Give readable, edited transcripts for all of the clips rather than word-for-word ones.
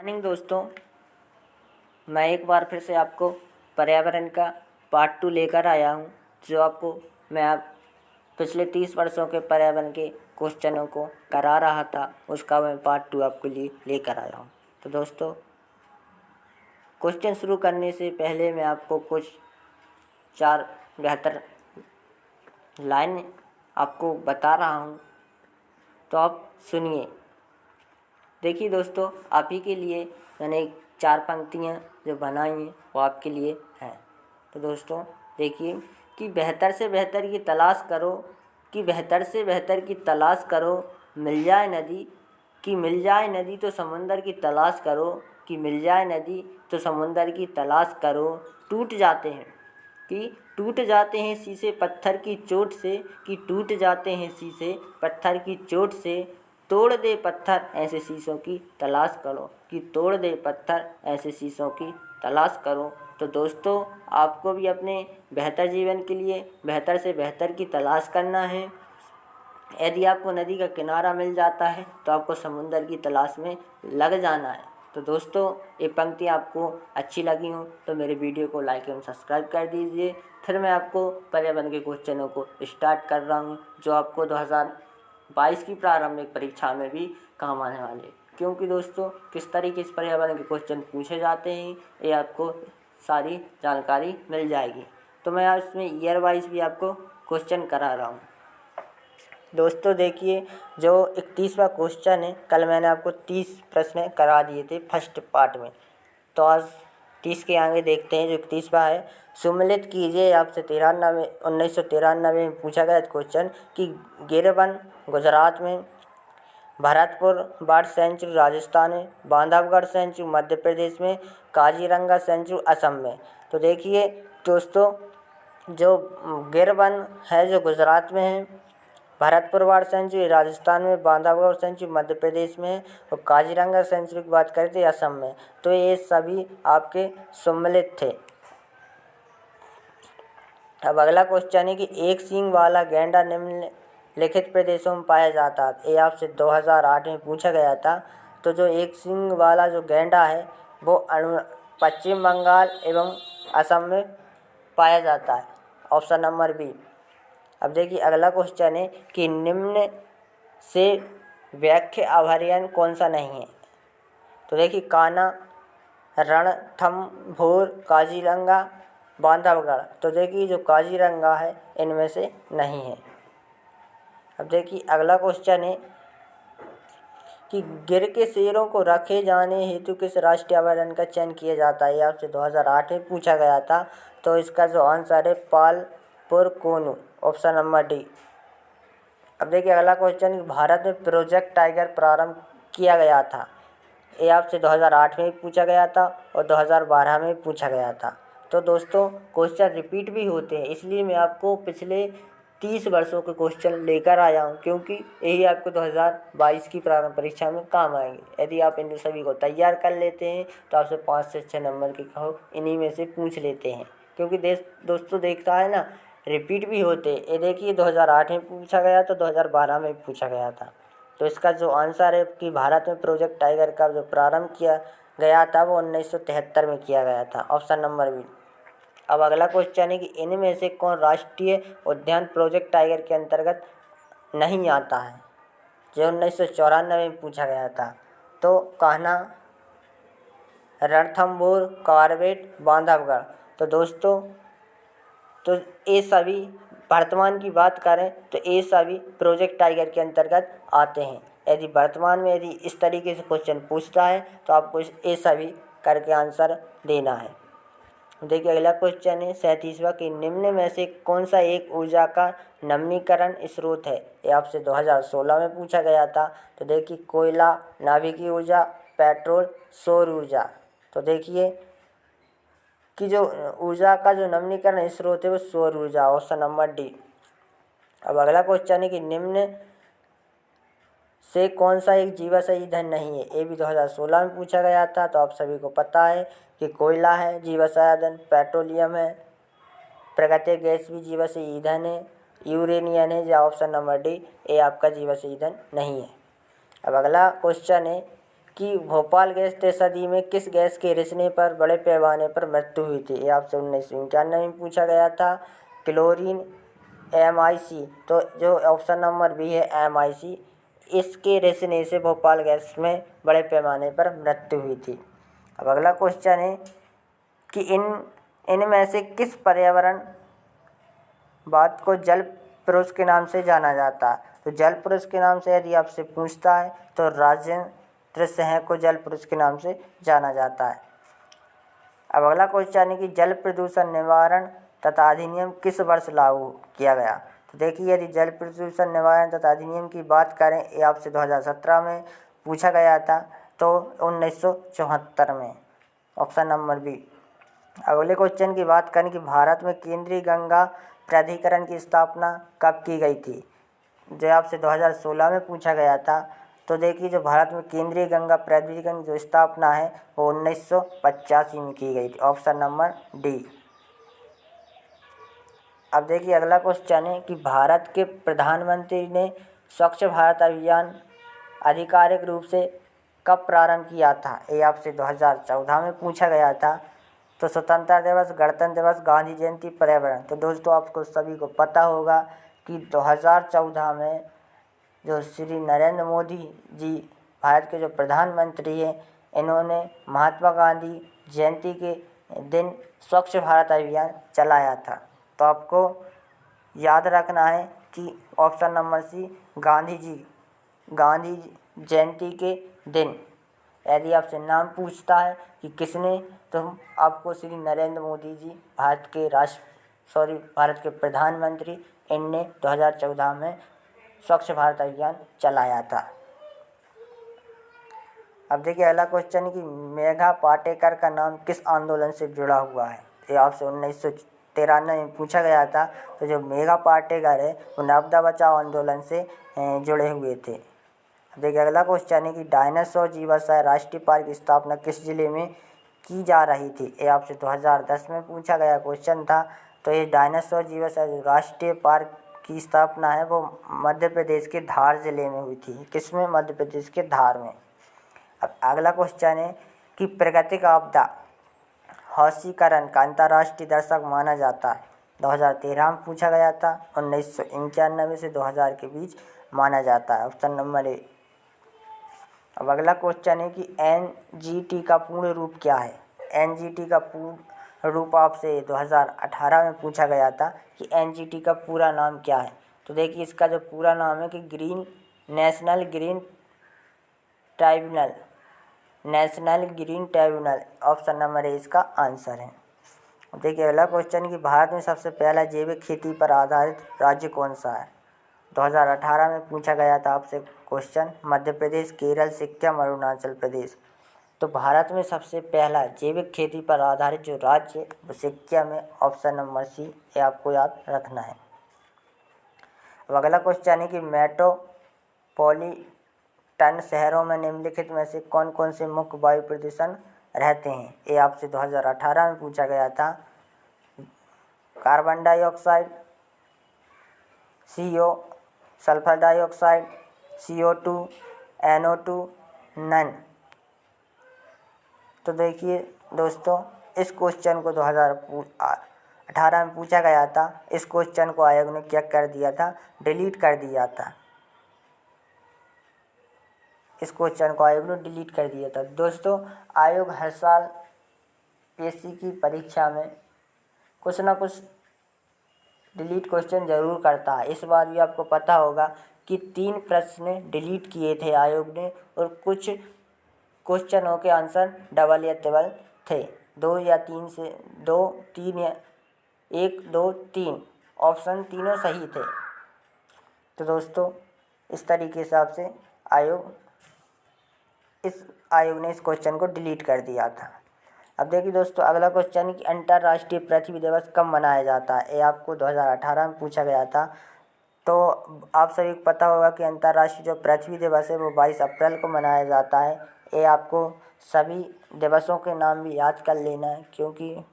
Morning दोस्तों, मैं एक बार फिर से आपको पर्यावरण का पार्ट 2 लेकर आया हूँ। जो आपको मैं आप पिछले 30 वर्षों के पर्यावरण के क्वेश्चनों को करा रहा था, उसका मैं पार्ट 2 आपके लिए लेकर आया हूँ। तो दोस्तों, क्वेश्चन शुरू करने से पहले मैं आपको कुछ 4 बेहतर लाइन आपको बता रहा हूँ, तो आप सुनिए। देखिए दोस्तों, आप ही के लिए मैंने 4 पंक्तियाँ जो बनाई हैं वो आपके लिए हैं। तो दोस्तों देखिए कि बेहतर से बेहतर की तलाश करो, कि बेहतर से बेहतर की तलाश करो, मिल जाए नदी, कि मिल जाए नदी तो समुंदर की तलाश करो, कि मिल जाए नदी तो समुंदर की तलाश करो। टूट जाते हैं कि टूट जाते हैं शीशे पत्थर की चोट से, कि टूट जाते हैं शीशे पत्थर की चोट से। तोड़ दे पत्थर ऐसे शीशों की तलाश करो, कि तोड़ दे पत्थर ऐसे शीशों की तलाश करो। तो दोस्तों, आपको भी अपने बेहतर जीवन के लिए बेहतर से बेहतर की तलाश करना है। यदि आपको नदी का किनारा मिल जाता है तो आपको समुंदर की तलाश में लग जाना है। तो दोस्तों, ये पंक्ति आपको अच्छी लगी हो तो मेरे वीडियो को लाइक एवं सब्सक्राइब कर दीजिए। फिर मैं आपको पर्यावरण के क्वेश्चनों को स्टार्ट कर रहा हूँ, जो आपको 2022 की प्रारंभिक परीक्षा में भी काम आने वाले। क्योंकि दोस्तों, किस तरीके से पर्यावरण के क्वेश्चन पूछे जाते हैं ये आपको सारी जानकारी मिल जाएगी। तो मैं आज इसमें ईयर वाइज भी आपको क्वेश्चन करा रहा हूँ। दोस्तों देखिए, जो 31वां क्वेश्चन है, कल मैंने आपको 30 प्रश्न करा दिए थे फर्स्ट पार्ट में। तो आज 30 के आगे देखते हैं। जो 31वां है, सुमेलित कीजिए। आपसे 1993 में पूछा गया क्वेश्चन कि गिरवन गुजरात में, भरतपुर बर्ड सेंचुरी राजस्थान में, बांधवगढ़ सेंचुरी मध्य प्रदेश में, काजीरंगा सेंचुरी असम में। तो देखिए दोस्तों, जो गिरवन है जो गुजरात में है, भरतपुर बर्ड सेंचुरी राजस्थान में, बांधवगढ़ सेंचुरी मध्य प्रदेश में और काजीरंगा सेंचुरी की बात करते हैं असम में। तो ये सभी आपके सम्मिलित थे। अब अगला क्वेश्चन है कि एक सींग वाला गैंडा निम्नलिखित प्रदेशों में पाया जाता है। ये आपसे 2008 में पूछा गया था। तो जो एक सींग वाला जो गैंडा है वो पश्चिम बंगाल एवं असम में पाया जाता है। Option number B. अब देखिए अगला क्वेश्चन है कि निम्न से व्याख्य अभयारण्य कौन सा नहीं है। तो देखिए कान्हा, रणथंभौर, काजीरंगा, बांधवगढ़। तो देखिए जो काजीरंगा है इनमें से नहीं है। अब देखिए अगला क्वेश्चन है कि गिर के शेरों को रखे जाने हेतु किस राष्ट्रीय अभयारण्य का चयन किया जाता है। आपसे 2008 में पूछा गया था। तो इसका जो आंसर है पालपुर कोनू, ऑप्शन नंबर डी। अब देखिए अगला क्वेश्चन, भारत में प्रोजेक्ट टाइगर प्रारंभ किया गया था। ये आपसे 2008 में पूछा गया था और 2012 में पूछा गया था। तो दोस्तों, क्वेश्चन रिपीट भी होते हैं, इसलिए मैं आपको पिछले 30 वर्षों के क्वेश्चन लेकर आया हूँ, क्योंकि यही आपको 2022 की प्रारंभिक परीक्षा में काम आएंगे। यदि आप इन सभी को तैयार कर लेते हैं तो आपसे 5 से 6 नंबर के कहो इन्हीं में से पूछ लेते हैं। क्योंकि दोस्तों देखता है ना, रिपीट भी होते। ये देखिए 2008 में पूछा गया था, 2012 में पूछा गया था। तो इसका जो आंसर है कि भारत में प्रोजेक्ट टाइगर का जो प्रारंभ किया गया था वो 1973 में किया गया था। Option number B. अब अगला क्वेश्चन है कि इनमें से कौन राष्ट्रीय उद्यान प्रोजेक्ट टाइगर के अंतर्गत नहीं आता है, जो 1994 में पूछा गया था। तो कान्हा, रणथंभौर, कॉर्बेट, बांधवगढ़। तो दोस्तों, तो ये सभी वर्तमान की बात करें तो ये सभी प्रोजेक्ट टाइगर के अंतर्गत आते हैं। यदि वर्तमान में यदि इस तरीके से क्वेश्चन पूछता है तो आपको ये सभी करके आंसर देना है। देखिए अगला क्वेश्चन है 37वां कि निम्न में से कौन सा एक ऊर्जा का नवीनीकरण स्रोत है। ये आपसे 2016 में पूछा गया था। तो देखिए कोयला, नाभिकीय ऊर्जा, पेट्रोल, सौर ऊर्जा। तो देखिए कि जो ऊर्जा का जो नवीनीकरण स्रोत है वो सौर ऊर्जा, ऑप्शन नंबर डी। अब अगला क्वेश्चन है कि निम्न से कौन सा एक जीवाश्म ईंधन नहीं है। ये भी 2016 में पूछा गया था। तो आप सभी को पता है कि कोयला है जीवाश्म ईंधन, पेट्रोलियम है, प्राकृतिक गैस भी जीवाश्म ईंधन है, यूरेनियम है, या ऑप्शन नंबर डी ये आपका जीवाश्म ईंधन नहीं है। अब अगला क्वेश्चन है कि भोपाल गैस तय सदी में किस गैस के रिसने पर बड़े पैमाने पर मृत्यु हुई थी। ये आपसे 1991 में पूछा गया था। क्लोरीन MIC, तो जो ऑप्शन नंबर बी है MIC, इसके रिसने से भोपाल गैस में बड़े पैमाने पर मृत्यु हुई थी। अब अगला क्वेश्चन है कि इनमें से किस पर्यावरण बात को जल पुरुष के नाम से जाना जाता है। तो जल पुरुष के नाम से यदि आपसे पूछता है तो राजेंद्र सिंह को जल पुरुष के नाम से जाना जाता है। अब अगला क्वेश्चन है कि जल प्रदूषण निवारण तथा अधिनियम किस वर्ष लागू किया गया। तो देखिए, यदि जल प्रदूषण निवारण तथा अधिनियम की बात करें, ये आपसे 2017 में पूछा गया था, तो 1974 में, ऑप्शन नंबर बी। अगले क्वेश्चन की बात करें कि भारत में केंद्रीय गंगा प्राधिकरण की स्थापना कब की गई थी। जो आपसे 2016 में पूछा गया था। तो देखिए, जो भारत में केंद्रीय गंगा प्राधिकरण जो स्थापना है वो 1985 में की गई थी, ऑप्शन नंबर डी। अब देखिए, अगला क्वेश्चन है कि भारत के प्रधानमंत्री ने स्वच्छ भारत अभियान आधिकारिक रूप से कब प्रारंभ किया था। ये आपसे 2014 में पूछा गया था। तो स्वतंत्रता दिवस, गणतंत्र दिवस, गांधी जयंती, पर्यावरण। तो दोस्तों, आपको सभी को पता होगा कि 2014 में जो श्री नरेंद्र मोदी जी भारत के जो प्रधानमंत्री हैं, इन्होंने महात्मा गांधी जयंती के दिन स्वच्छ भारत अभियान चलाया था। तो आपको याद रखना है कि ऑप्शन नंबर सी, गांधी जयंती के दिन। यदि आपसे नाम पूछता है कि किसने, तो आपको श्री नरेंद्र मोदी जी भारत के प्रधानमंत्री, इनने 2014 में स्वच्छ भारत अभियान चलाया था। अब देखिए, अगला क्वेश्चन है कि मेघा पाटेकर का नाम किस आंदोलन से जुड़ा हुआ है। ये आपसे 1993 में पूछा गया था। तो जो मेघा पाटेकर है वो नर्मदा बचाओ आंदोलन से जुड़े हुए थे। देखिए, अगला क्वेश्चन है कि डायनासोर जीवाश्य राष्ट्रीय पार्क की स्थापना किस जिले में की जा रही थी। ये आपसे 2010 में पूछा गया क्वेश्चन था। तो ये डायनासोर जीवाश्य राष्ट्रीय पार्क की स्थापना है वो मध्य प्रदेश के धार जिले में हुई थी। किसमें? मध्य प्रदेश के धार में। अब अगला क्वेश्चन है कि प्राकृतिक आपदा हौसीकरण का अंतर्राष्ट्रीय दर्शक माना जाता है। 2013 में पूछा गया था। 1991 से 2000 के बीच माना जाता है, ऑप्शन नंबर ए। अब अगला क्वेश्चन है कि NGT का पूर्ण रूप क्या है। NGT का पूर्ण रूप आपसे 2018 में पूछा गया था कि NGT का पूरा नाम क्या है। तो देखिए, इसका जो पूरा नाम है कि national green tribunal, option number A इसका आंसर है। देखिए, अगला क्वेश्चन कि भारत में सबसे पहला जैविक खेती पर आधारित राज्य कौन सा है। 2018 में पूछा गया था आपसे क्वेश्चन। मध्य प्रदेश, केरल, सिक्किम, अरुणाचल प्रदेश। तो भारत में सबसे पहला जैविक खेती पर आधारित जो राज्य है वो सिक्किम है, ऑप्शन नंबर सी। ये आपको याद रखना है। अब अगला क्वेश्चन है कि मेट्रोपॉलिटन शहरों में निम्नलिखित में से कौन कौन से मुख्य वायु प्रदूषण रहते हैं। ये आपसे 2018 में पूछा गया था। Carbon dioxide, CO, sulphur dioxide, CO2, NO2, none. तो देखिए दोस्तों, इस क्वेश्चन को 2018 में पूछा गया था। इस क्वेश्चन को आयोग ने क्या कर दिया था, डिलीट कर दिया था। इस क्वेश्चन को आयोग ने डिलीट कर दिया था। दोस्तों, आयोग हर साल PSC की परीक्षा में कुछ ना कुछ डिलीट क्वेश्चन जरूर करता है। इस बार भी आपको पता होगा कि 3 प्रश्न डिलीट किए थे आयोग ने, और कुछ क्वेश्चनों के आंसर डबल या ट्रिपल थे। 2 या 3 से 2, 3 या 1, 2, 3 ऑप्शन तीनों सही थे। तो दोस्तों, इस तरीके से आयोग ने इस क्वेश्चन को डिलीट कर दिया था। अब देखिए दोस्तों, अगला क्वेश्चन है कि अंतर्राष्ट्रीय पृथ्वी दिवस कब मनाया जाता है। ये आपको 2018 में पूछा गया था। तो आप सभी को पता होगा कि अंतर्राष्ट्रीय जो पृथ्वी दिवस है वो 22 अप्रैल को मनाया जाता है। ये आपको सभी दिवसों के नाम भी याद कर लेना है, क्योंकि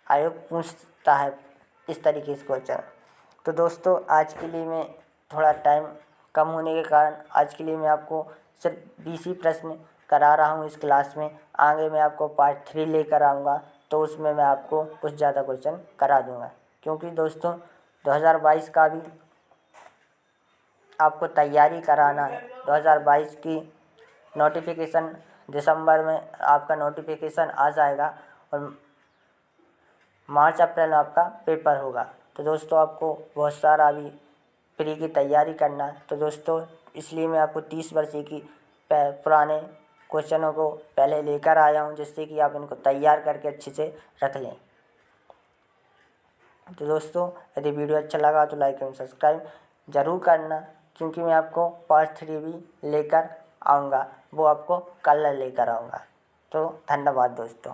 आयोग पूछता है इस तरीके से क्वेश्चन। तो दोस्तों, आज के लिए मैं थोड़ा टाइम कम होने के कारण आज के लिए मैं आपको सिर्फ 20 ही प्रश्न करा रहा हूँ इस क्लास में। आगे मैं आपको पार्ट 3 लेकर आऊँगा, तो उसमें मैं आपको कुछ ज़्यादा क्वेश्चन करा दूँगा, क्योंकि दोस्तों 2022 का भी आपको तैयारी कराना है। 2022 की नोटिफिकेशन दिसंबर में आपका नोटिफिकेशन आ जाएगा और मार्च अप्रैल में आपका पेपर होगा। तो दोस्तों आपको बहुत सारा अभी प्री की तैयारी करना है। तो दोस्तों इसलिए मैं आपको 30 वर्ष की पुराने क्वेश्चनों को पहले लेकर आया हूँ, जिससे कि आप इनको तैयार करके अच्छे से रख लें। तो दोस्तों यदि वीडियो अच्छा लगा तो लाइक एवं सब्सक्राइब ज़रूर करना, क्योंकि मैं आपको पार्ट 3 भी लेकर आऊँगा, वो आपको कल लेकर आऊँगा। तो धन्यवाद दोस्तों।